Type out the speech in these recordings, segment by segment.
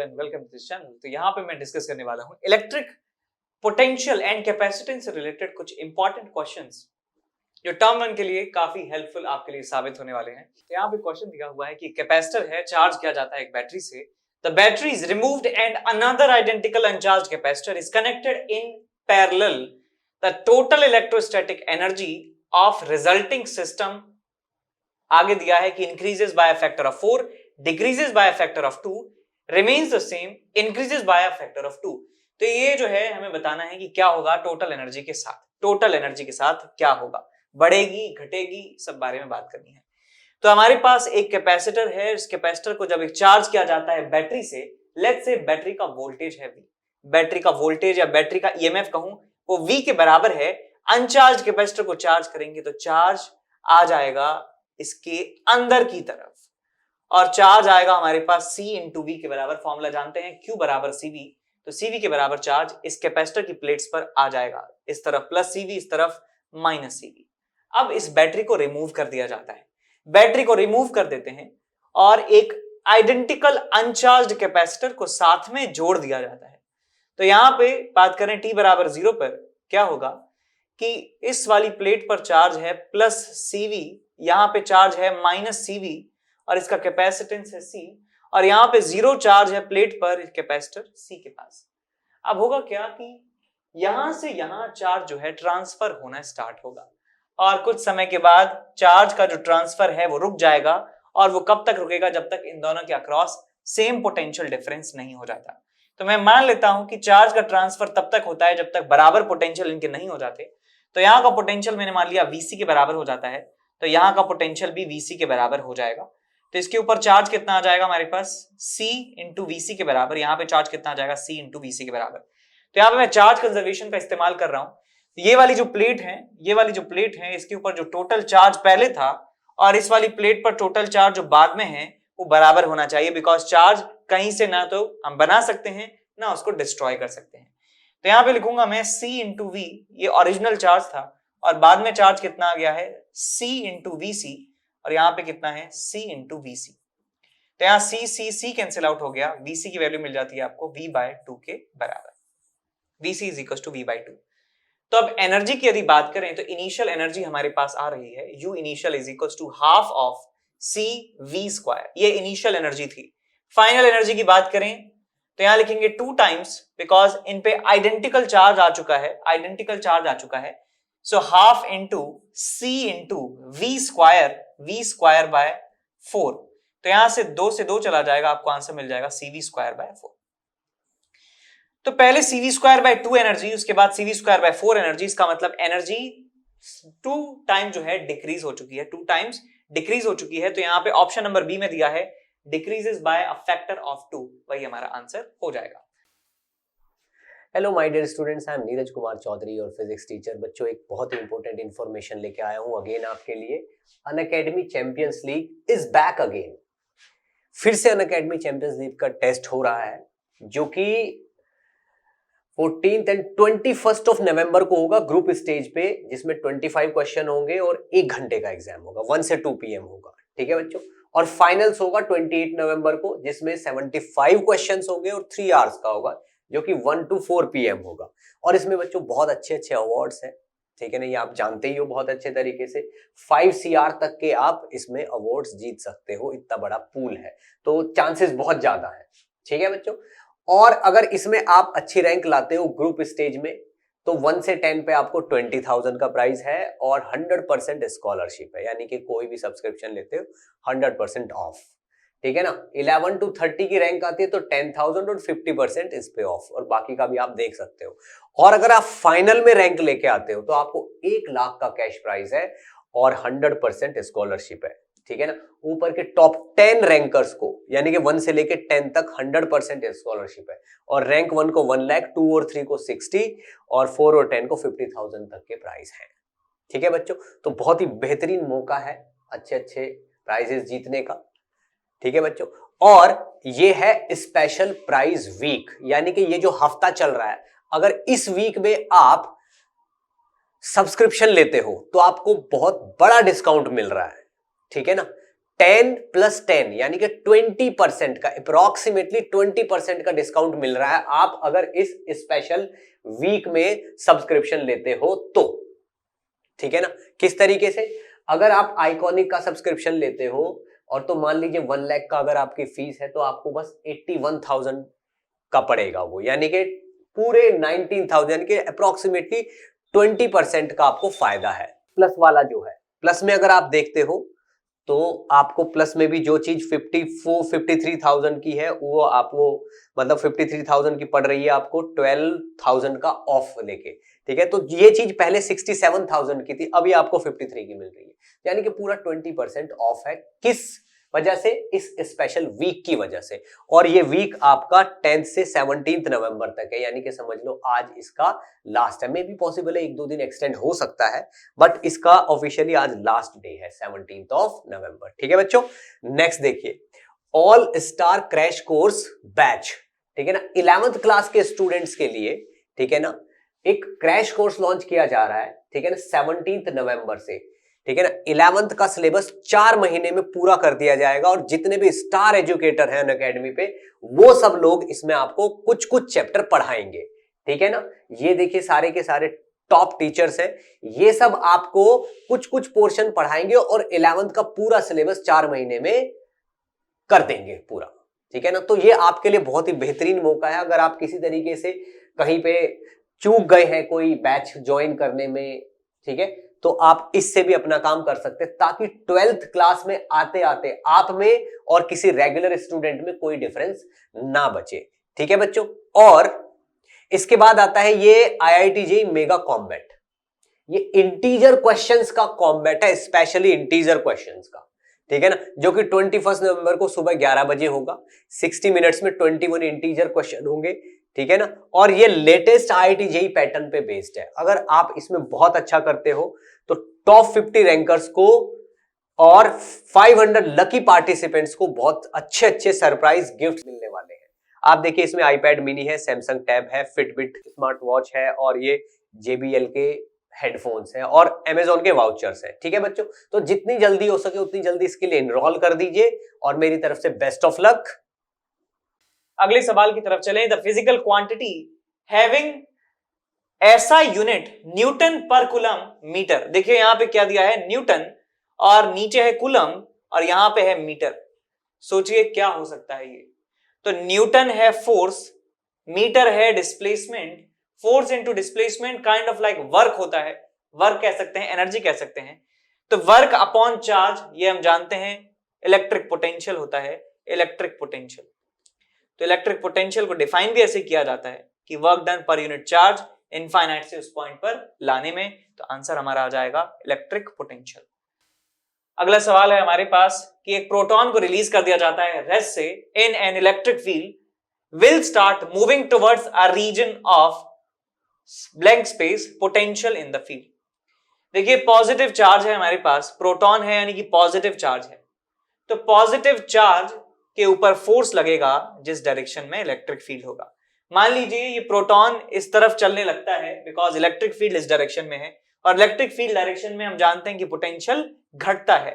And welcome to this channel. तो यहाँ पे मैं डिस्कस करने वाला हूँ इलेक्ट्रिक पोटेंशियल एंड कैपेसिटेंस से रिलेटेड कुछ इंपॉर्टेंट क्वेश्चंस जो टर्म 1 के लिए काफी हेल्पफुल आपके लिए साबित होने वाले हैं। तो यहाँ पे क्वेश्चन दिया हुआ है कि कैपेसिटर है, चार्ज किया जाता है एक बैटरी से। The battery is removed and another identical uncharged capacitor is connected in parallel. The total electrostatic energy of resulting system आगे दिया है कि increases by a factor of 4, decreases by a factor of 2, remains the same, increases by a factor of 2। तो ये जो है हमें बताना है कि क्या होगा टोटल एनर्जी के साथ, टोटल एनर्जी के साथ क्या होगा, बढ़ेगी घटेगी, सब बारे में बात करनी है। तो हमारे पास एक कैपेसिटर है, इस कैपेसिटर को जब एक चार्ज किया जाता है बैटरी से, लेट्स से बैटरी का वोल्टेज है V, बैटरी का वोल्टेज या बैटरी का ईएमएफ कहूं वो V के बराबर है। अनचार्ज कैपेसिटर को चार्ज करेंगे तो चार्ज आ जाएगा इसके अंदर की तरफ और चार्ज आएगा हमारे पास C इंटू V के बराबर। फॉर्मूला जानते हैं Q बराबर CV, तो CV के बराबर चार्ज इस कैपेसिटर की प्लेट्स पर आ जाएगा, इस तरफ प्लस CV, इस तरफ माइनस CV। अब इस बैटरी को रिमूव कर दिया जाता है, बैटरी को रिमूव कर देते हैं और एक आइडेंटिकल अनचार्ज्ड कैपेसिटर को साथ में जोड़ दिया जाता है। तो यहां पे बात करें t बराबर 0 पर क्या होगा कि इस वाली प्लेट पर चार्ज है प्लस CV, यहां पे चार्ज है माइनस CV और इसका कैपेसिटेंस है C, और यहां पे 0 चार्ज है प्लेट पर कैपेसिटर C के पास। अब होगा क्या कि यहां से यहां चार्ज जो है ट्रांसफर होना स्टार्ट होगा और कुछ समय के बाद चार्ज का जो ट्रांसफर है वो रुक जाएगा। और वो कब तक रुकेगा? जब तक इन दोनों के अक्रॉस सेम पोटेंशियल डिफरेंस नहीं हो जाता। तो मैं मान लेता हूं कि चार्ज का ट्रांसफर तब तक होता है जब तक बराबर पोटेंशियल इनके नहीं हो जाते। तो यहाँ का पोटेंशियल मैंने मान लिया VC के बराबर हो जाता है, तो यहाँ का पोटेंशियल भी VC के बराबर हो जाएगा। तो इसके ऊपर चार्ज कितना आ जाएगा हमारे पास? C इंटू VC के बराबर। यहाँ पे चार्ज कितना आ जाएगा? C इंटू VC के बराबर। तो यहाँ पे मैं चार्ज कंजर्वेशन का इस्तेमाल कर रहा हूं। ये वाली जो प्लेट है, ये वाली जो प्लेट है, इसके ऊपर जो टोटल चार्ज पहले था और इस वाली प्लेट पर टोटल चार्ज जो बाद में है वो बराबर होना चाहिए, बिकॉज चार्ज कहीं से ना तो हम बना सकते हैं ना उसको डिस्ट्रॉय कर सकते हैं। तो यहाँ पे लिखूंगा मैं C इंटू V, ये ओरिजिनल चार्ज था और बाद में चार्ज कितना आ गया है? C इंटू VC, और यहाँ पे कितना है? C into VC। तो यहाँ C कैंसिल आउट हो गया, VC की वैल्यू मिल जाती है आपको V/2 के बराबर। VC is equal to V/2। तो अब एनर्जी की यदि बात करें तो इनिशियल एनर्जी हमारे पास आ रही है U initial is equal to half of CV²। ये इनिशियल एनर्जी थी। फाइनल एनर्जी की बात करें तो यहां लिखेंगे 2 टाइम्स, बिकॉज इन पे आइडेंटिकल चार्ज आ चुका है, आइडेंटिकल चार्ज आ चुका है। So half into C into V²/4। तो यहां से 2 से 2 चला जाएगा, आपको आंसर मिल जाएगा CV²/4। तो पहले CV²/2 एनर्जी, उसके बाद CV²/4 एनर्जी। इसका मतलब एनर्जी 2 टाइम जो है डिक्रीज हो चुकी है, 2 टाइम्स डिक्रीज हो चुकी है। तो यहां पे ऑप्शन नंबर बी में दिया है decreases by a factor of 2, वही हमारा आंसर हो जाएगा। Hello my dear students, I am Neeraj Kumar Chaudhary और फिजिक्स टीचर। बच्चों, एक बहुत ही इंपॉर्टेंट इंफॉर्मेशन लेके आया हूं अगेन आपके लिए। Unacademy champions league is back again. फिर से अनअकैडमी चैंपियंस लीग का टेस्ट हो रहा है, जो कि 14th and 21st of November को होगा ग्रुप स्टेज पे, जिसमें 25 क्वेश्चन होंगे और 1 घंटे का एग्जाम होगा, 1 से 2 PM होगा। ठीक है बच्चों, और फाइनल्स होगा 28 नवंबर को, जिसमें 75 क्वेश्चंस होंगे और 3 आवर्स का होगा, जो कि 1 to 4 PM होगा। और इसमें बच्चों बहुत अच्छे अच्छे अवार्ड्स हैं, ठीक है ना, ये आप जानते ही हो बहुत अच्छे तरीके से। 5 CR तक के आप इसमें अवार्ड्स जीत सकते हो, इतना बड़ा पूल है, तो चांसेस बहुत ज्यादा है। ठीक है बच्चों, और अगर इसमें आप अच्छी रैंक लाते हो ग्रुप स्टेज में, तो 1 से 10 पे आपको 20,000 का प्राइस है और 100% स्कॉलरशिप है, यानी कि कोई भी सब्सक्रिप्शन लेते हो 100% ऑफ। ठीक है ना, 11 to 30 की रैंक आती है तो 10,000 और 50% इस पे ऑफ, और बाकी का भी आप देख सकते हो। और अगर आप फाइनल में रैंक लेके आते हो तो आपको 1 लाख का कैश प्राइज है और 100% स्कॉलरशिप है। ठीक है ना, ऊपर के टॉप 10 रैंकर्स को, यानी कि 1 से लेके 10 तक 100% स्कॉलरशिप है, और रैंक 1 को 1 लाख, 2 और 3 को 60 और 4 और 10 को 50,000 तक के प्राइस हैं। ठीक है बच्चों, तो बहुत ही बेहतरीन मौका है अच्छे अच्छे प्राइजेस जीतने का। ठीक है बच्चों, और ये है स्पेशल प्राइज वीक, यानी कि ये जो हफ्ता चल रहा है, अगर इस वीक में आप सब्सक्रिप्शन लेते हो तो आपको बहुत बड़ा डिस्काउंट मिल रहा है। ठीक है ना, 10 + 10 यानी कि 20% का, अप्रोक्सीमेटली 20% का डिस्काउंट मिल रहा है आप अगर इस स्पेशल वीक में सब्सक्रिप्शन लेते हो तो। ठीक है ना? किस तरीके से? अगर आप आइकॉनिक का सब्सक्रिप्शन लेते हो और तो मान लीजिए 1 लाख का अगर आपकी फीस है तो आपको बस 81,000 का पड़ेगा वो, यानी कि पूरे 19,000 यानी कि अप्रोक्सीमेटली 20% का आपको फायदा है। प्लस वाला जो है, प्लस में अगर आप देखते हो तो आपको प्लस में भी जो चीज 53,000 की है वो आपको मतलब 53,000 की पड़ रही है आपको 12,000 का ऑफ लेके। ठीक है, तो ये चीज पहले 67,000 की थी, अभी आपको 53 की मिल रही है, यानी कि पूरा 20% ऑफ है। किस वजह से? इस स्पेशल वीक की वजह से। और ये वीक आपका 10 से 17 नवंबर तक है, यानी कि समझ लो आज इसका लास्ट है। मे भी पॉसिबल है 1-2 दिन एक्सटेंड हो सकता है, बट इसका ऑफिशियली आज लास्ट डे है 17 नवंबर। ठीक है बच्चों, नेक्स्ट देखिए, all star crash course batch. ठीक है ना, 11th क्लास के स्टूडेंट्स के लिए, ठीक है ना, एक क्रैश कोर्स लॉन्च किया जा रहा है। ठीक है ना, 17 नवंबर से। ठीक है ना, 11th का सिलेबस 4 महीने में पूरा कर दिया जाएगा और जितने भी स्टार एजुकेटर हैं अनअकैडमी पे वो सब लोग इसमें आपको कुछ कुछ चैप्टर पढ़ाएंगे। ठीक है ना, ये देखिए सारे के सारे टॉप टीचर्स हैं, ये सब आपको कुछ कुछ पोर्शन पढ़ाएंगे और 11th का पूरा सिलेबस 4 महीने में कर देंगे पूरा। ठीक है ना, तो ये आपके लिए बहुत ही बेहतरीन मौका है। अगर आप किसी तरीके से कहीं पे चूक गए हैं कोई बैच ज्वाइन करने में, ठीक है, तो आप इससे भी अपना काम कर सकते हैं ताकि 12th क्लास में आते आते आप में और किसी रेगुलर स्टूडेंट में कोई डिफरेंस ना बचे। ठीक है बच्चों, और इसके बाद आता है ये IIT JEE मेगा कॉम्बैट। ये इंटीजर क्वेश्चंस का कॉम्बैट है, स्पेशली इंटीजर क्वेश्चंस का। ठीक है ना, जो कि 21 नवंबर को सुबह 11 बजे होगा। 60 मिनट्स में 21 इंटीजर क्वेश्चन होंगे। ठीक है ना, और ये लेटेस्ट IIT JEE पैटर्न पे बेस्ड है। अगर आप इसमें बहुत अच्छा करते हो तो टॉप 50 रैंकर्स को और 500 लकी पार्टिसिपेंट्स को बहुत अच्छे अच्छे सरप्राइज गिफ्ट मिलने वाले हैं। आप देखिए इसमें iPad मिनी है, सैमसंग टैब है, फिटबिट स्मार्ट वॉच है और ये JBL के हेडफोन्स हैं और Amazon के वाउचर्स हैं। ठीक है बच्चों, तो जितनी जल्दी हो सके उतनी जल्दी इसके लिए एनरोल कर दीजिए और मेरी तरफ से बेस्ट ऑफ लक। अगले सवाल की तरफ चलें। द फिजिकल क्वांटिटी हैविंग ऐसा यूनिट न्यूटन पर कूलम मीटर। देखिए यहां पे क्या दिया है, न्यूटन और नीचे है कूलम और यहां पे है मीटर। सोचिए क्या हो सकता है ये। तो न्यूटन है फोर्स, मीटर है displacement. Force into displacement kind of like work होता है, वर्क कह सकते हैं, एनर्जी कह सकते हैं। तो वर्क अपॉन चार्ज ये हम जानते हैं इलेक्ट्रिक पोटेंशियल होता है, इलेक्ट्रिक पोटेंशियल। तो इलेक्ट्रिक पोटेंशियल को डिफाइन भी ऐसे किया जाता है कि work done per unit charge infinite से उस पॉइंट पर लाने में। तो आंसर हमारा आ जाएगा इलेक्ट्रिक पोटेंशियल। अगला सवाल है हमारे पास कि एक प्रोटॉन को रिलीज कर दिया जाता है रेस्ट से in an electric field will start moving towards a region of blank space potential in the field. देखिए पॉजिटिव चार्ज है हमारे पास, प्रोटॉन है यानी कि पॉजिटिव चार्ज है। तो पॉजिटिव चार्ज के ऊपर फोर्स लगेगा जिस डायरेक्शन में इलेक्ट्रिक फील्ड होगा। मान लीजिए ये प्रोटॉन इस तरफ चलने लगता है बिकॉज इलेक्ट्रिक फील्ड इस डायरेक्शन में है और इलेक्ट्रिक फील्ड डायरेक्शन में हम जानते हैं कि पोटेंशियल घटता है।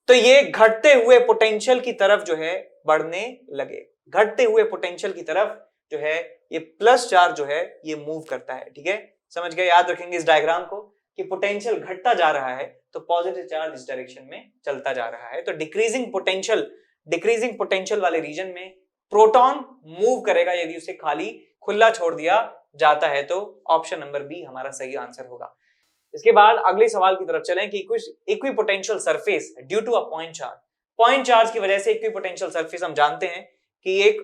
तो ये घटते हुए पोटेंशियल की तरफ जो है बढ़ने लगे, घटते हुए पोटेंशियल की तरफ जो है ये प्लस चार्ज जो है ये मूव करता है। ठीक है, समझ गए? याद रखेंगे इस डायग्राम को कि पोटेंशियल घटता जा रहा है तो पॉजिटिव चार्ज इस डायरेक्शन में चलता जा रहा है। तो डिक्रीजिंग पोटेंशियल वाले रीजन में प्रोटॉन मूव करेगा यदि उसे खाली खुला छोड़ दिया जाता है। तो ऑप्शन नंबर बी हमारा सही आंसर होगा। इसके बाद अगले सवाल की तरफ चलें कि equipotential surface due to a point charge. Point charge की वजह से इक्विपोटेंशियल सरफेस हम जानते हैं कि एक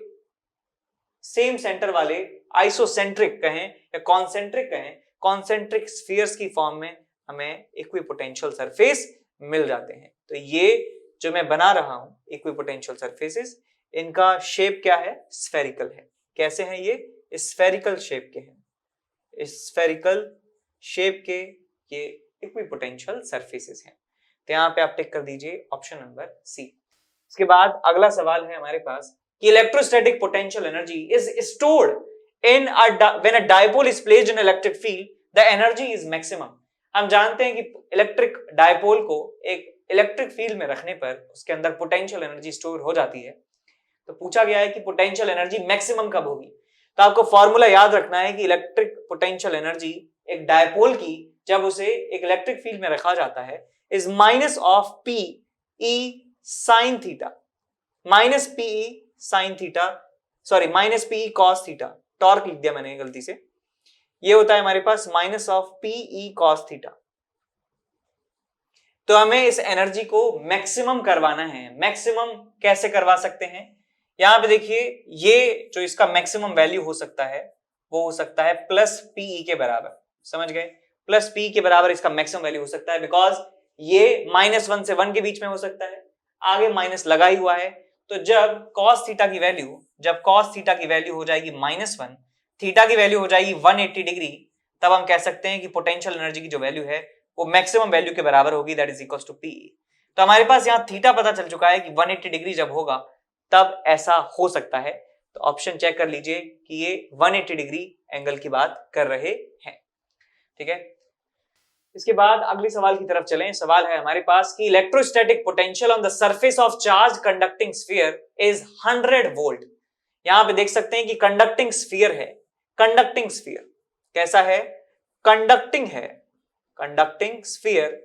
सेम सेंटर वाले आइसोसेंट्रिक कहें या कॉन्सेंट्रिक कहें, कॉन्सेंट्रिक स्फीयर्स की फॉर्म में हमें इक्विपोटेंशियल सरफेस मिल जाते हैं। तो ये जो मैं बना रहा हूं इक्विपोटेंशियल सरफेसेस, इनका शेप क्या है? स्फेरिकल है। कैसे हैं ये? स्फेरिकल शेप के हैं, स्फेरिकल शेप के ये इक्विपोटेंशियल सरफेसेस हैं। तो यहां पे आप टिक कर दीजिए ऑप्शन नंबर सी। इसके बाद अगला सवाल है हमारे पास कि electrostatic potential energy is stored in when a dipole is placed in electric field the energy is maximum. हम जानते हैं कि इलेक्ट्रिक डायपोल को एक इलेक्ट्रिक फील्ड में रखने पर उसके अंदर पोटेंशियल एनर्जी स्टोर हो जाती है। तो पूछा गया है कि पोटेंशियल एनर्जी मैक्सिमम कब होगी। तो आपको फॉर्मूला याद रखना है कि इलेक्ट्रिक पोटेंशियल एनर्जी एक डायपोल की जब उसे एक इलेक्ट्रिक फील्ड में रखा जाता है is minus of P E sine theta, minus P E sine theta, sorry minus P E cos theta, torque लिख दिया मैंने गलती से, ये होता है हमारे पास minus of P E cos theta. तो हमें इस एनर्जी को मैक्सिमम करवाना है। मैक्सिमम कैसे करवा सकते हैं, यहां पे देखिए ये जो इसका मैक्सिमम वैल्यू हो सकता है वो हो सकता है प्लस पीई के बराबर, समझ गए, प्लस पी के बराबर इसका मैक्सिमम वैल्यू हो सकता है, बिकॉज ये -1 से 1 के बीच में हो सकता है, आगे माइनस लगा ही हुआ है। तो जब cos थीटा की वैल्यू हो जाएगी -1, थीटा की वैल्यू हो जाएगी 180 डिग्री, तब हम कह सकते हैं कि पोटेंशियल एनर्जी की जो वैल्यू है वो मैक्सिमम वैल्यू के बराबर होगी, that is equal to P. तो हमारे पास यहाँ थीटा पता चल चुका है कि 180 डिग्री जब होगा तब ऐसा हो सकता है। तो ऑप्शन चेक कर लीजिए कि ये 180 डिग्री एंगल की बात कर रहे हैं, ठीक है। इसके बाद अगले सवाल की तरफ चलें। सवाल है हमारे पास कि electrostatic potential on the surface of charge conducting sphere is 100 volt. यहां पे देख सकते हैं कि कंडक्टिंग स्फीयर है, कंडक्टिंग स्फीयर कैसा है, कंडक्टिंग है, कंडक्टिंग स्फीयर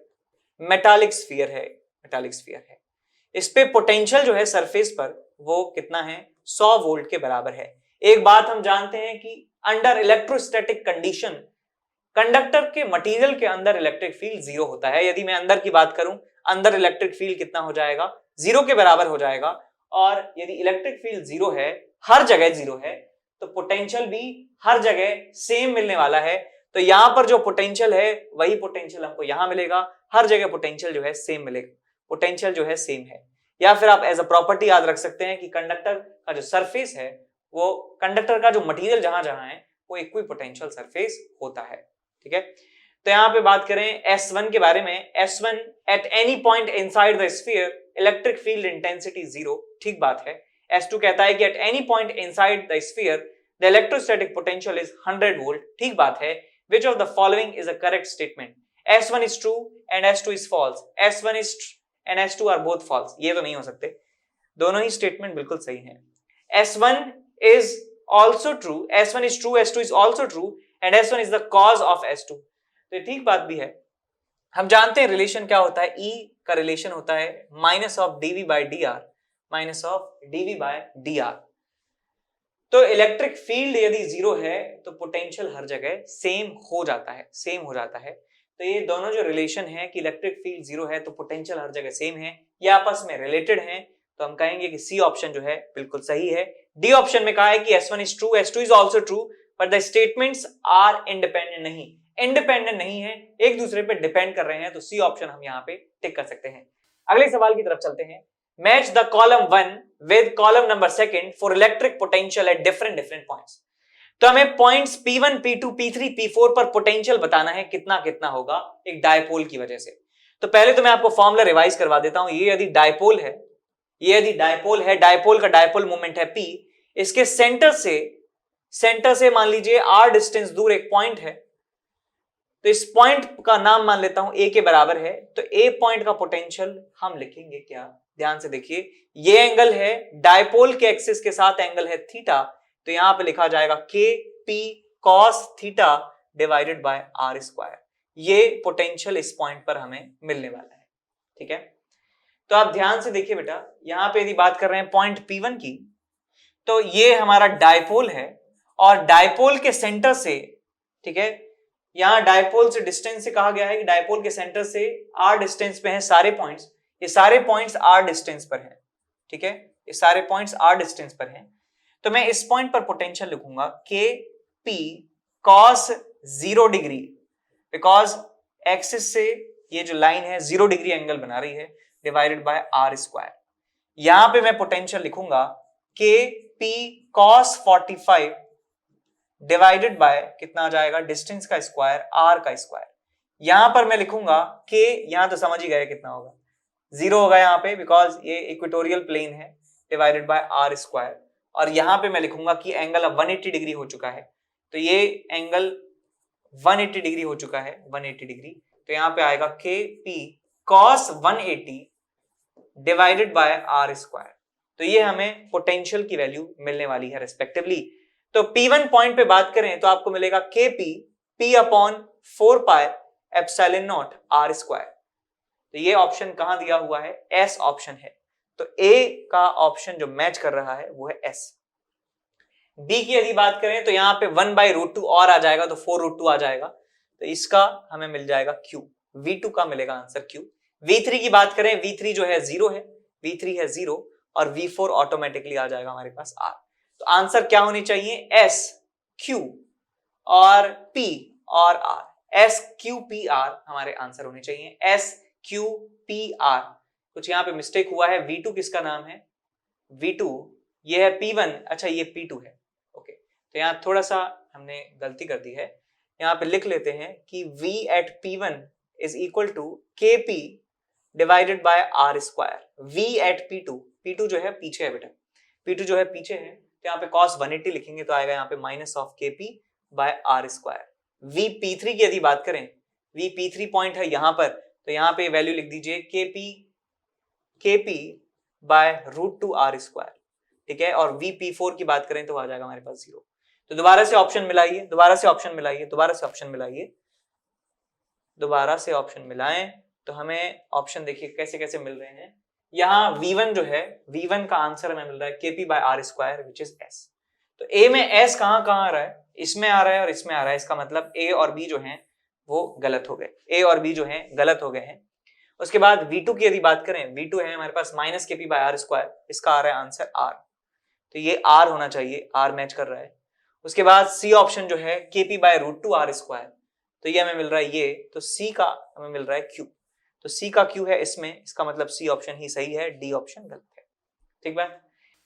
मेटालिक स्फीयर है, मेटालिक स्फीयर है। इस पे पोटेंशियल जो है सरफेस पर वो कितना है, 100 वोल्ट के बराबर है। एक बात हम जानते हैं कि अंडर इलेक्ट्रोस्टैटिक कंडीशन कंडक्टर के मटेरियल के अंदर इलेक्ट्रिक फील्ड 0 होता है। यदि मैं अंदर की बात करूं, अंदर इलेक्ट्रिक फील्ड कितना हो जाएगा, 0 के बराबर हो जाएगा। और यदि इलेक्ट्रिक फील्ड 0 है, हर जगह 0 है, तो पोटेंशियल भी हर जगह सेम मिलने वाला है। तो यहां पर जो पोटेंशियल है वही पोटेंशियल हमको यहां मिलेगा, हर जगह पोटेंशियल जो है सेम मिलेगा, पोटेंशियल जो है सेम है। या फिर आप एज अ प्रॉपर्टी याद रख सकते हैं कि कंडक्टर का जो सरफेस है, वो कंडक्टर का जो मटेरियल जहां जहां है वो इक्विपोटेंशियल सरफेस होता है, ठीक है। तो यहां पे बात करें S1 के बारे में, S1 at any point inside the sphere electric field intensity 0, ठीक बात है। S2 कहता है कि at any point inside the sphere the electrostatic potential is 100 volt, ठीक बात है। Which of the following is a correct statement? S1 is true and S2 is false. S1 is and S2 are both false. ये तो नहीं हो सकते, दोनों ही statement बिल्कुल सही हैं। S1 is also true, S1 is true, S2 is also true and S1 is the cause of S2. तो ठीक बात भी है। हम जानते हैं रिलेशन क्या होता है, E का रिलेशन होता है minus of dV by dr, minus of dV by dr। तो इलेक्ट्रिक फील्ड यदि 0 है तो पोटेंशियल हर जगह सेम हो जाता है, सेम हो जाता है। तो ये दोनों जो रिलेशन है कि इलेक्ट्रिक फील्ड 0 है तो पोटेंशियल हर जगह सेम है, ये आपस में रिलेटेड हैं, तो हम कहेंगे कि सी ऑप्शन जो है बिल्कुल सही है। डी ऑप्शन में कहा है कि S1 is true, S2 is also true, but the statements are independent नहीं, इंडिपेंडेंट नहीं है, एक दूसरे पे डिपेंड कर रहे हैं। तो सी ऑप्शन हम यहाँ पे टिक कर सकते हैं। अगले सवाल की तरफ चलते हैं। Match the column 1 with column number 2 for electric potential at different points. तो हमें points P1, P2, P3, P4 पर पोटेंशियल बताना है कितना कितना होगा एक डायपोल की वजह से। तो पहले तो मैं आपको फॉर्मूला रिवाइज करवा देता हूं। ये यदि डायपोल है, ये यदि डायपोल है, डायपोल का डायपोल मोमेंट है P, इसके सेंटर से मान लीजिए r डिस्टेंस दूर एक पॉइंट है, तो इस पॉइंट का नाम मान लेता हूं A के बराबर है। तो A पॉइंट का पोटेंशियल हम लिखेंगे क्या, ध्यान से देखिए, ये एंगल है डायपोल के एक्सिस के साथ एंगल है थीटा, तो यहां पे लिखा जाएगा K P cos theta divided by R square. ये पोटेंशियल इस पॉइंट पर हमें मिलने वाला है, ठीक है। तो आप ध्यान से देखिए बेटा, यहां पे यदि बात कर रहे हैं पॉइंट P1 की, तो ये हमारा डायपोल है और डायपोल के सेंटर से, ठीक है, यहां डायपोल से डिस्टेंस से कहा गया है कि डायपोल के सेंटर से r डिस्टेंस पे हैं सारे पॉइंट्स, ये सारे पॉइंट्स r डिस्टेंस पर हैं, ठीक है, ये सारे पॉइंट्स r डिस्टेंस पर हैं। तो मैं इस पॉइंट पर पोटेंशियल लिखूंगा के P cos 0 degree, because axis से ये जो लाइन है 0 डिग्री एंगल बना रही है, डिवाइडेड बाय आर स्क्वायर। यहां पे मैं पोटेंशियल लिखूंगा के पी कॉस 45 डिवाइडेड बाय कितना आ जाएगा, डिस्टेंस का स्क्वायर आर का स्क्वायर। यहां पर मैं लिखूंगा के, यहां तो समझ ही गए कितना होगा, 0 होगा यहाँ पे, बिकॉज ये इक्वेटोरियल प्लेन है, डिवाइडेड बाय आर स्क्वायर। और यहां पे मैं लिखूंगा कि एंगल अब 180 डिग्री हो चुका है, तो ये एंगल 180 डिग्री हो चुका है, 180 डिग्री। तो यहाँ पे आएगा K P cos 180 divided by R square. तो ये हमें पोटेंशियल की वैल्यू मिलने वाली है रेस्पेक्टिवली। तो P1 पॉइंट पे बात करें तो आपको मिलेगा Kp P upon 4 pi epsilon naught R square. तो ये ऑप्शन कहां दिया हुआ है? एस ऑप्शन है। तो ए का ऑप्शन जो मैच कर रहा है वो है एस। बी की यदि बात करें तो यहां पे 1/√2 और आ जाएगा तो 4√2 आ जाएगा, तो इसका हमें मिल जाएगा Q। V2 का मिलेगा आंसर Q। V3 की बात करें, V3 जो है 0 है, V3 है 0 और V4 ऑटोमेटिकली आ जाएगा हमारे पास R। तो आंसर क्या होनी चाहिए? S, Q और P और R। S, Q, P, R हमारे आंसर होने चाहिए। S, Q, P, R। कुछ यहां पे मिस्टेक हुआ है। V2 किसका नाम है? V2 ये है P1, अच्छा ये P2 है। ओके, तो यहाँ थोड़ा सा हमने गलती कर दी है। यहाँ पे लिख लेते हैं कि V at P1 is equal to KP divided by R square. V at P2, P2 जो है पीछे है बेटा, P2 जो है पीछे है, तो यहाँ पे cos 180 लिखेंगे तो आएगा यहाँ पे minus of KP by R square. V P3 की यदि बात करें, V P3 पॉइंट है यहाँ पर, तो यहाँ पे वैल्यू लिख दीजिए KP बाय √2 R स्क्वायर, ठीक है। और V P4 की बात करें तो आ जाएगा हमारे पास 0। तो दोबारा से ऑप्शन मिलाइए, दोबारा से ऑप्शन मिलाइए, दोबारा से ऑप्शन मिलाइए, दोबारा से ऑप्शन मिलाएं तो हमें ऑप्शन देखिए कैसे कैसे मिल रहे हैं। यहाँ V1 जो है, V1 का आंसर हमें मिल रहा है KP by R square which is S। तो A में S कहां कहां आ रहा है? इसमें आ रहा है और इसमें आ रहा है। इसका मतलब A और B जो हैं वो गलत हो गए, A और B जो हैं गलत हो गए हैं। उसके बाद V2 की यदि बात करें, V2 है हमारे पास minus KP by R square, इसका आ रहा है आंसर R। तो ये R होना चाहिए, R मैच कर रहा है। उसके बाद C ऑप्शन जो है KP बाय √2 R स्क्वायर, तो ये हमें मिल रहा है ये, तो C का हमें मिल रहा है Q। तो C का Q है इसमें, इसका मतलब C ऑप्शन ही सही है, D ऑप्शन गलत है। ठीक है।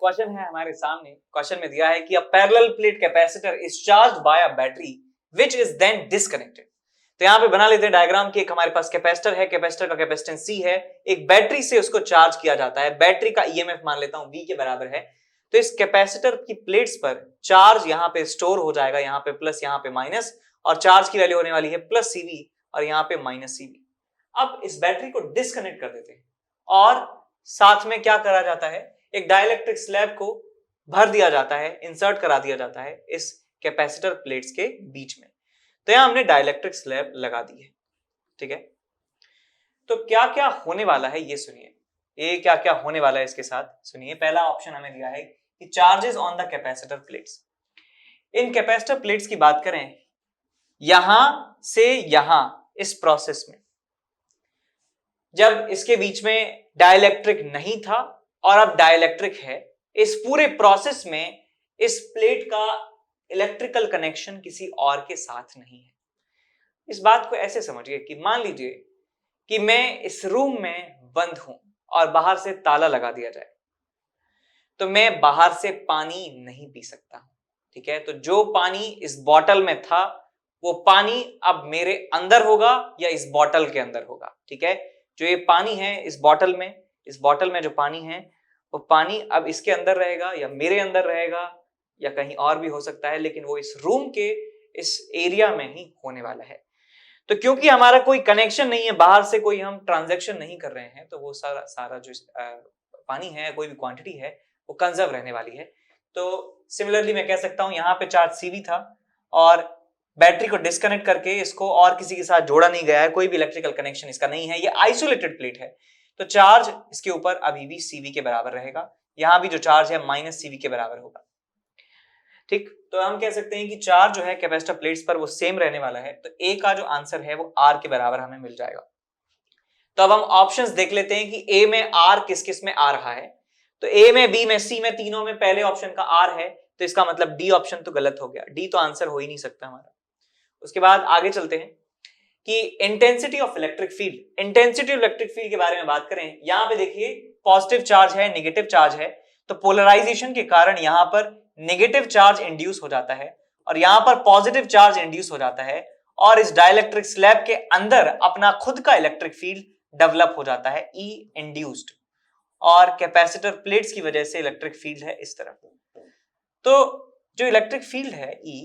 क्वेश्चन है हमारे सामने, क्वेश्चन में दिया है कि a parallel plate capacitor is charged by a battery which is then disconnected. तो यहां पे बना लेते हैं डायग्राम की। एक हमारे पास कैपेसिटर है, कैपेसिटर का कैपेसिटेंस C है, एक बैटरी से उसको चार्ज किया जाता है। बैटरी का EMF मान लेता हूं V के बराबर है। तो इस कैपेसिटर की प्लेट्स पर चार्ज यहां पे स्टोर हो जाएगा, यहां पे प्लस यहां पे माइनस, और चार्ज की वैल्यू होने वाली है प्लस CV और यहां पे माइनस CV। अब इस बैटरी को डिस्कनेक्ट कर देते हैं और साथ में क्या करा जाता है, एक डाइलेक्ट्रिक स्लैब को भर दिया जाता है, इंसर्ट करा दिया जाता है इस कैपेसिटर प्लेट्स के बीच में। तो यहां हमने डाइलेक्ट्रिक स्लैब लगा दी है, ठीक है। तो क्या क्या होने वाला है ये सुनिए, ये क्या क्या होने वाला है इसके साथ सुनिए। पहला ऑप्शन हमें दिया है कि charges on the capacitor plates. In capacitor plates की बात करें, यहां से यहां इस प्रोसेस में, जब इसके बीच में डाइलेक्ट्रिक नहीं था और अब डाइलेक्ट्रिक है, इस पूरे प्रोसेस में इस प्लेट का इलेक्ट्रिकल कनेक्शन किसी और के साथ नहीं है। इस बात को ऐसे समझिए कि मान लीजिए कि मैं इस रूम में बंद हूं और बाहर से ताला लगा दिया जाए, तो मैं बाहर से पानी नहीं पी सकता हूं, ठीक है। तो जो पानी इस बॉटल में था वो पानी अब मेरे अंदर होगा या इस बॉटल के अंदर होगा, ठीक है। जो ये पानी है इस बॉटल में जो पानी है वो पानी अब इसके अंदर रहेगा या मेरे अंदर रहेगा या कहीं और भी हो सकता है, लेकिन वो इस रूम के इस एरिया में ही होने वाला है। तो क्योंकि हमारा कोई कनेक्शन नहीं है, बाहर से कोई हम ट्रांजैक्शन नहीं कर रहे हैं, तो वो सारा जो पानी है, कोई भी क्वांटिटी है, वो कंजर्व रहने वाली है। तो सिमिलरली मैं कह सकता हूं यहाँ पे चार्ज CV था और बैटरी को डिस्कनेक्ट करके इसको और किसी के साथ जोड़ा नहीं गया है, कोई भी इलेक्ट्रिकल कनेक्शन इसका नहीं है, ये आइसोलेटेड प्लेट है, तो चार्ज इसके ऊपर अभी भी CV के बराबर रहेगा। यहां भी जो चार्ज है माइनस CV के बराबर होगा, ठीक। तो हम कह सकते हैं कि चार्ज जो है कैपेसिटर प्लेट्स पर वो सेम रहने वाला है। तो A का जो आंसर है वो R के बराबर हमें मिल जाएगा। तो अब हम ऑप्शंस देख लेते हैं कि A में R किस किस में आ रहा है। तो A में, B में, C में, तीनों में पहले ऑप्शन का R है, तो इसका मतलब D ऑप्शन तो गलत हो गया, D तो आंसर हो ही नहीं सकता हमारा। उसके बाद आगे चलते हैं कि intensity of electric field. Intensity of electric field के बारे में बात करें, यहां पे देखिए पॉजिटिव चार्ज है, नेगेटिव चार्ज है, तो पोलराइजेशन के कारण यहां पर नेगेटिव चार्ज इंड्यूस हो जाता है और यहां पर पॉजिटिव चार्ज इंड्यूस हो जाता है और इस डाइलेक्ट्रिक स्लैब के अंदर अपना खुद का इलेक्ट्रिक फील्ड डेवलप हो जाता है, E इंड्यूस्ड, और कैपेसिटर प्लेट्स की वजह से इलेक्ट्रिक फील्ड है इस तरफ। तो जो इलेक्ट्रिक फील्ड है E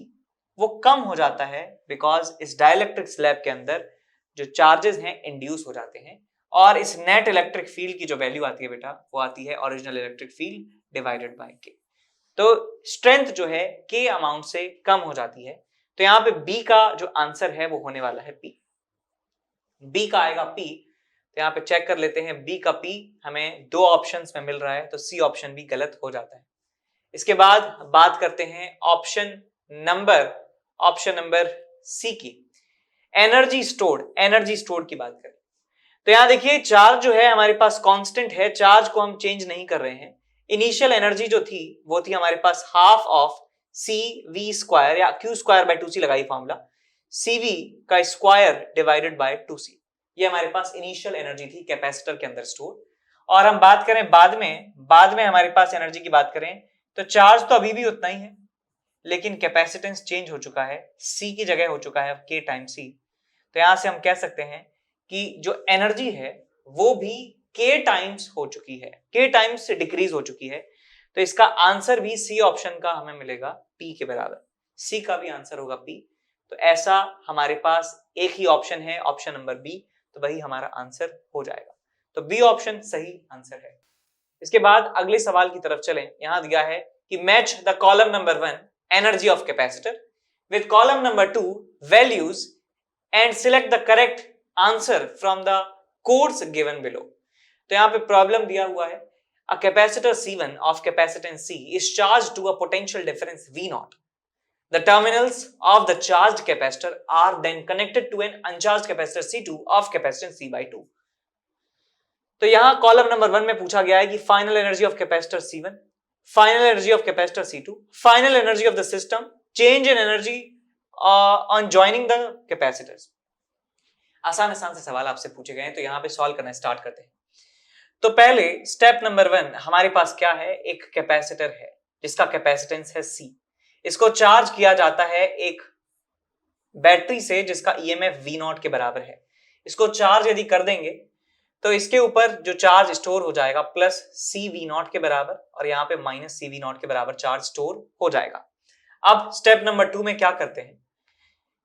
वो कम हो जाता है बिकॉज इस डाइलेक्ट्रिक स्लैब के अंदर जो चार्जेस हैं इंड्यूस हो जाते हैं और इस नेट इलेक्ट्रिक फील्ड की जो वैल्यू आती है बेटा वो आती है original electric field divided by के। तो स्ट्रेंथ जो है के अमाउंट से कम हो जाती है, तो यहां पे बी का जो आंसर है वो होने वाला है पी। बी का आएगा पी। तो यहां पे चेक कर लेते हैं, बी का पी हमें दो ऑप्शंस में मिल रहा है, तो सी ऑप्शन भी गलत हो जाता है। इसके बाद बात करते हैं ऑप्शन नंबर सी की, एनर्जी स्टोर्ड की बात करें तो यहां देखिए चार्ज जो है हमारे पास कांस्टेंट है, चार्ज को हम चेंज नहीं कर रहे हैं। इनिशियल एनर्जी जो थी वो थी हमारे पास half of C V square या क्यू स्क्वायर बाय 2c लगाई फॉर्मूला, सी वी का स्क्वायर डिवाइडेड बाय 2c। ये हमारे पास इनिशियल एनर्जी थी कैपेसिटर के अंदर स्टोर। और हम बात करें बाद में हमारे पास एनर्जी की बात करें तो चार्ज तो अभी भी उतना ही है, लेकिन कैपेसिटेंस चेंज हो चुका है, सी की जगह हो चुका है के टाइम सी। तो यहां से हम कह सकते हैं कि जो एनर्जी है वो भी के टाइम्स हो चुकी है, के टाइम्स से डिक्रीज हो चुकी है। तो इसका आंसर भी सी ऑप्शन का हमें मिलेगा पी के बराबर, सी का भी आंसर होगा पी। तो ऐसा हमारे पास एक ही ऑप्शन है, ऑप्शन नंबर बी, तो वही हमारा आंसर हो जाएगा। तो बी ऑप्शन सही आंसर है। इसके बाद अगले सवाल की तरफ चलें। यहां दिया है कि match the column number 1 energy of capacitor with column number 2 values and select the correct answer from the codes given below. तो यहां पे प्रॉब्लम दिया हुआ है, a capacitor C1 of capacitance C is charged to a potential difference V0. The terminals of the charged capacitor are then connected to an uncharged capacitor C2 of capacitance C by 2. तो यहां column number 1 में पूछा गया है कि final energy of capacitor C1, final energy of capacitor C2, final energy of the system, change in energy on joining the capacitors. आसान से सवाल आपसे पूछे गए हैं, तो यहां पे सॉल्व करना स्टार्ट करते हैं। तो पहले स्टेप नंबर 1 हमारे पास क्या है, एक कैपेसिटर है जिसका कैपेसिटेंस है C। इसको चार्ज किया जाता है एक बैटरी से जिसका ईएमएफ V0 के बराबर है। इसको चार्ज यदि कर देंगे तो इसके ऊपर जो चार्ज स्टोर हो जाएगा प्लस CV0 के बराबर, और यहाँ पे माइनस CV0 के बराबर चार्ज स्टोर हो जाएगा। अब स्टेप नंबर 2 में क्या करते हैं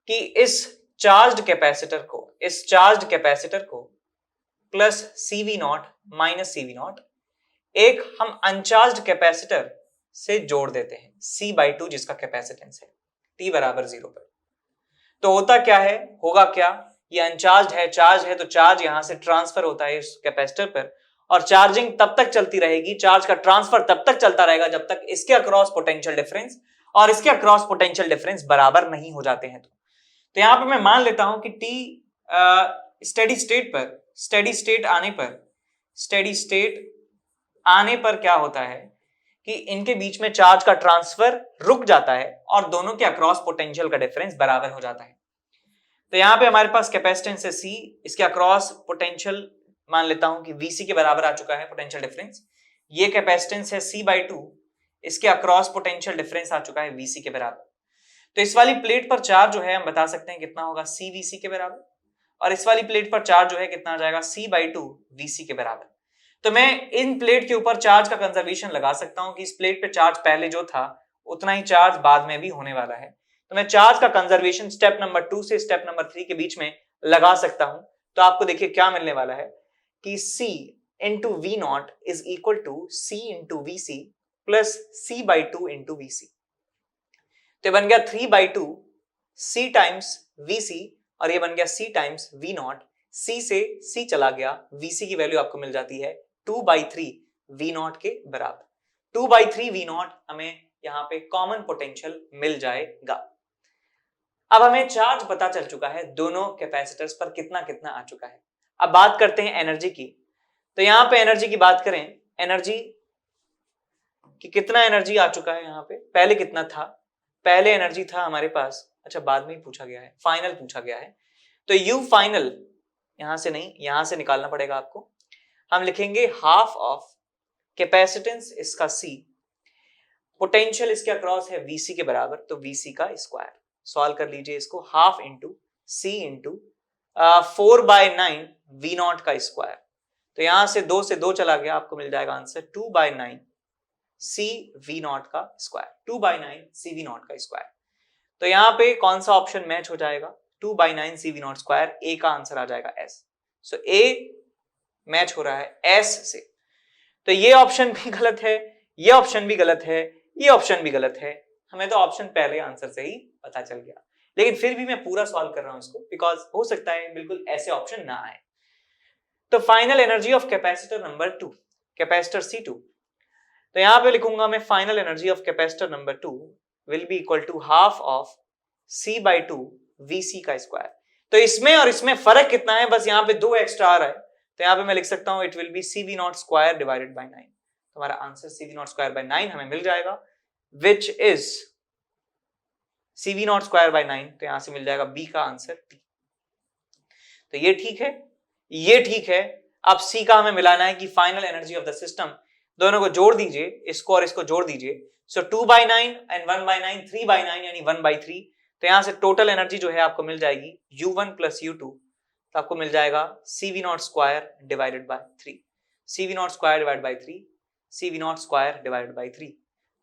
कि इस चार्ज कैपेसिटर को प्लस CV0 माइनस CV0 एक हम अनचार्ज कैपेसिटर से जोड़ देते हैं C/2 जिसका कैपेसिटेंस है T बराबर 0 पर। तो होता क्या है, होगा क्या, ये अनचार्ज है, चार्ज है तो चार्ज यहां से ट्रांसफर होता है इस कैपेसिटर पर, और चार्जिंग तब तक चलती रहेगी, चार्ज का ट्रांसफर तब तक चलता रहेगा जब तक इसके अक्रॉस पोटेंशियल डिफरेंस और इसके अक्रॉस पोटेंशियल डिफरेंस बराबर नहीं हो जाते हैं। तो यहां पे मैं मान लेता हूं कि T स्टेडी स्टेट आने पर क्या होता है कि इनके बीच में चार्ज का ट्रांसफर रुक जाता है और दोनों के अक्रॉस पोटेंशियल का डिफरेंस बराबर हो जाता है। तो यहां पे हमारे पास कैपेसिटेंस है C, इसके अक्रॉस पोटेंशियल मान लेता हूं कि VC के बराबर आ चुका है पोटेंशियल डिफरेंस। ये कैपेसिटेंस है C/2, इसके अक्रॉस पोटेंशियल डिफरेंस आ चुका है VC के बराबर। तो इस वाली प्लेट पर चार्ज जो है हम बता सकते हैं कितना होगा, CVC के बराबर, और इस वाली प्लेट पर चार्ज जो है कितना आ जाएगा, C/2 VC के बराबर। तो मैं इन प्लेट के ऊपर चार्ज का कंजर्वेशन लगा सकता हूं कि इस प्लेट पे चार्ज पहले जो था उतना ही चार्ज बाद में भी होने वाला है। तो मैं चार्ज का कंजर्वेशन स्टेप नंबर 2 से स्टेप नंबर 3 के बीच में लगा सकता हूं। तो आपको देखिए क्या मिलने वाला है कि C into V0 is equal to C into VC plus C/2 into VC। तो बन गया 3/2 C टाइम्स VC और ये बन गया C टाइम्स V0। C से C चला गया, VC की वैल्यू आपको मिल जाती है 2/3 V0 के बराबर। 2/3 V0 हमें यहाँ पे कॉमन पोटेंशियल मिल जाएगा। अब हमें चार्ज पता चल चुका है दोनों कैपेसिटर्स पर कितना कितना आ चुका है। अब बात करते हैं एनर्जी की। तो यहाँ पे एनर्जी की बात करें, एनर्जी कि कितना एनर्जी आ चुका है यहाँ पे, पहले कितना था, पहले एनर्जी था हमारे पास, अच्छा बाद में ही पूछा गया है, फाइनल पूछा गया है। तो U फाइनल यहां से नहीं, यहां से निकालना पड़ेगा आपको। हम लिखेंगे हाफ ऑफ कैपेसिटेंस इसका C, पोटेंशियल इसके अक्रॉस है VC के बराबर, तो VC का स्क्वायर। सॉल्व कर लीजिए इसको, half into C into 4/9 V0 का स्क्वायर। तो यहां से 2 से 2 चला गया, आपको मिल जाएगा आंसर 2/9 C V0 का स्क्वायर, 2/9 C V0 का स्क्वायर। तो यहां पे कौन सा ऑप्शन मैच हो जाएगा, 2/9 C V0 स्क्वायर, ए का आंसर आ जाएगा S। सो ए मैच हो रहा है S से, तो ये ऑप्शन भी गलत है, ये ऑप्शन भी गलत है, ये ऑप्शन भी गलत है। हमें तो ऑप्शन पहले आंसर से ही पता चल गया, लेकिन फिर भी मैं पूरा सॉल्व कर रहा हूं इसको, बिकॉज हो सकता है बिल्कुल ऐसे ऑप्शन ना आए। तो final energy of capacitor number 2, capacitor C2, तो यहां पे लिखूंगा मैं final energy of capacitor number 2 will be equal to half of C/2 VC का स्क्वायर। तो इसमें और इसमें फर्क कितना है, बस यहाँ पे 2 एक्स्ट्रा आ रहा है, तो यहाँ पे मैं लिख सकता हूं it will be CV0 square divided bye 9। तो हमारा आंसर CV0 स्क्वायर बाय 9 हमें मिल जाएगा, which is CV0 square by 9, तो यहां से मिल जाएगा बी का आंसर T। तो ये ठीक है, ये ठीक है। अब C का हमें मिलाना है कि final energy of the system, दोनों को जोड़ दीजिए, इसको और इसको जोड़ दीजिए। सो 2/9 एंड 1/9, 3/9 यानी 1/3। तो यहां से टोटल एनर्जी जो है आपको मिल जाएगी U1 प्लस U2, तो आपको मिल जाएगा CV0 square divided bye 3, CV0 square divided bye 3, CV0 square divided bye 3।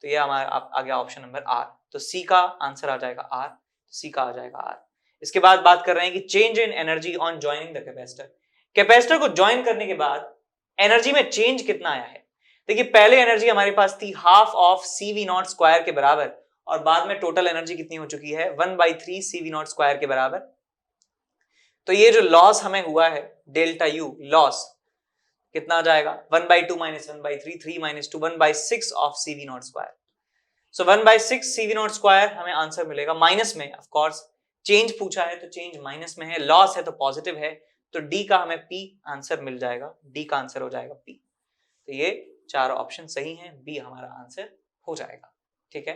तो ये हमारा आ गया ऑप्शन नंबर R। तो C का आंसर आ जाएगा R, C का आ जाएगा R। इसके बाद बात कर रहे हैं कि change in energy on joining the capacitor. Capacitor को ज्वाइन करने के बाद एनर्जी में चेंज कितना आया है। देखिए पहले एनर्जी हमारे पास थी हाफ ऑफ CV0 स्क्वायर के बराबर, और बाद में टोटल एनर्जी कितनी हो चुकी है 1/3 CV0 स्क्वायर के बराबर। तो ये जो लॉस हमें हुआ है डेल्टा U लॉस कितना आ जाएगा 1/2 minus 1/3, 3 minus 2, 1/6 of CV0 square. So 1/6 CV0 square हमें आंसर मिलेगा माइनस में, ऑफ कोर्स चेंज पूछा है तो चेंज माइनस में है, लॉस है तो पॉजिटिव है, तो डी का हमें P आंसर मिल जाएगा, डी का आंसर हो जाएगा P। तो ये चार ऑप्शन सही हैं, बी हमारा आंसर हो जाएगा। ठीक है,